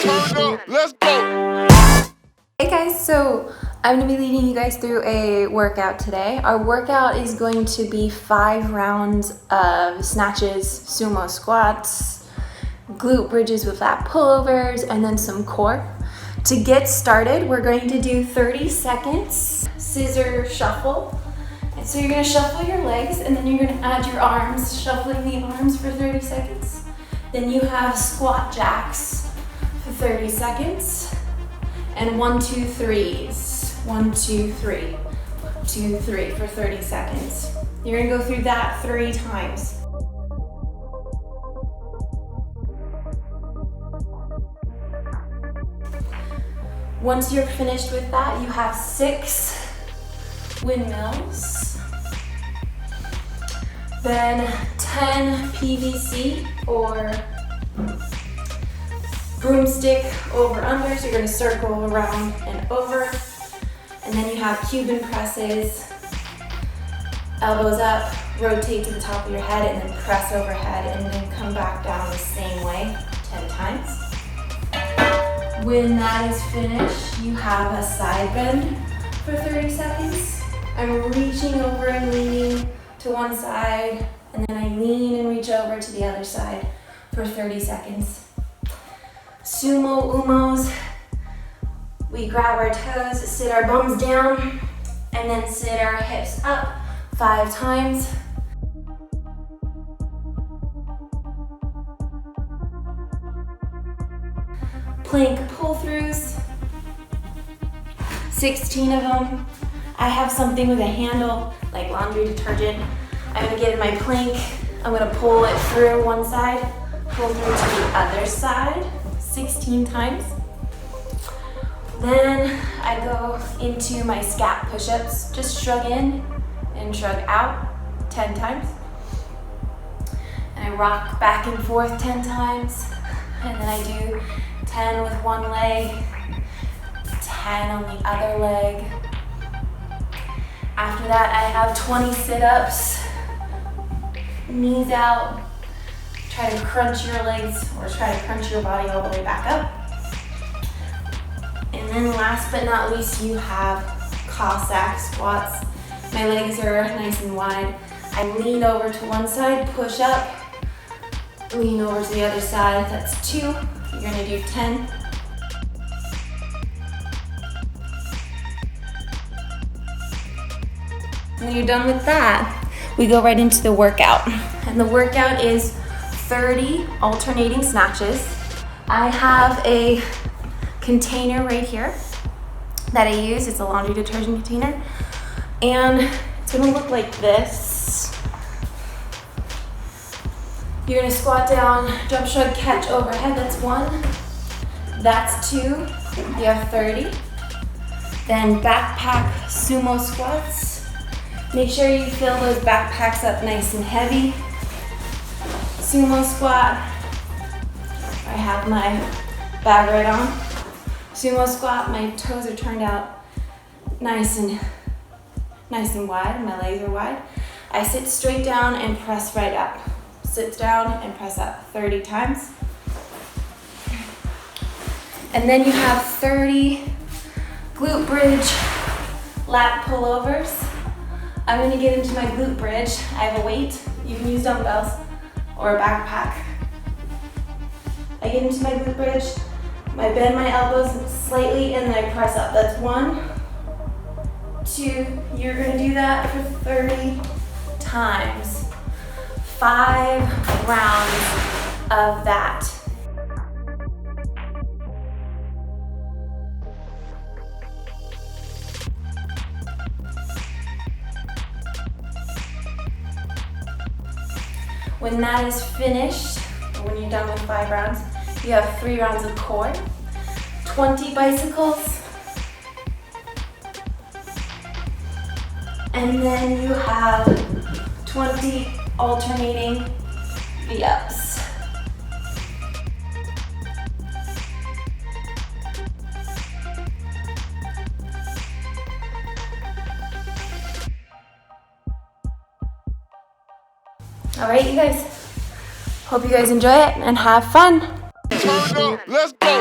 Let's go. Hey guys, so I'm going to be leading you guys through a workout today. Our workout is going to be 5 rounds of snatches, sumo squats, glute bridges with lap pullovers, and then some core. To get started, we're going to do 30 seconds scissor shuffle. And so you're going to shuffle your legs and then you're going to add your arms, shuffling the arms for 30 seconds. Then you have squat jacks for 30 seconds. And 1, 2, 3s. 1, 2, 3. 2, 3 for 30 seconds. You're gonna go through that 3 times. Once you're finished with that, you have 6 windmills. Then 10 PVC or broomstick over under, so you're going to circle around and over. And then you have Cuban presses, elbows up, rotate to the top of your head, and then press overhead, and then come back down the same way 10 times. When that is finished, you have a side bend for 30 seconds. I'm reaching over and leaning to one side, and then I lean and reach over to the other side for 30 seconds. Sumo-umos, we grab our toes, sit our bums down, and then sit our hips up 5 times. Plank pull-throughs, 16 of them. I have something with a handle, like laundry detergent. I'm gonna get in my plank, I'm gonna pull it through one side, pull through to the other side, 16 times. Then I go into my scat push-ups. Just shrug in and shrug out 10 times. And I rock back and forth 10 times. And then I do 10 with one leg, 10 on the other leg. After that, I have 20 sit-ups, knees out. Try to crunch your legs or try to crunch your body all the way back up. And then last but not least, you have Cossack squats. My legs are nice and wide. I lean over to one side, push up, lean over to the other side. That's 2. You're gonna do 10. When you're done with that, we go right into the workout. And the workout is 30 alternating snatches. I have a container right here that I use. It's a laundry detergent container. And it's gonna look like this. You're gonna squat down, jump, shrug, catch overhead. That's 1. That's 2. You have 30. Then backpack sumo squats. Make sure you fill those backpacks up nice and heavy. Sumo squat. I have my bag right on. Sumo squat, my toes are turned out nice and wide. My legs are wide. I sit straight down and press right up. Sit down and press up 30 times. And then you have 30 glute bridge lap pullovers. I'm gonna get into my glute bridge. I have a weight. You can use dumbbells or a backpack. I get into my glute bridge, I bend my elbows slightly, and then I press up. That's 1, 2, you're gonna do that for 30 times. 5 rounds of that. When that is finished, or when you're done with 5 rounds, you have 3 rounds of core, 20 bicycles, and then you have 20 alternating V-ups. All right, you guys. Hope you guys enjoy it and have fun. Let's go.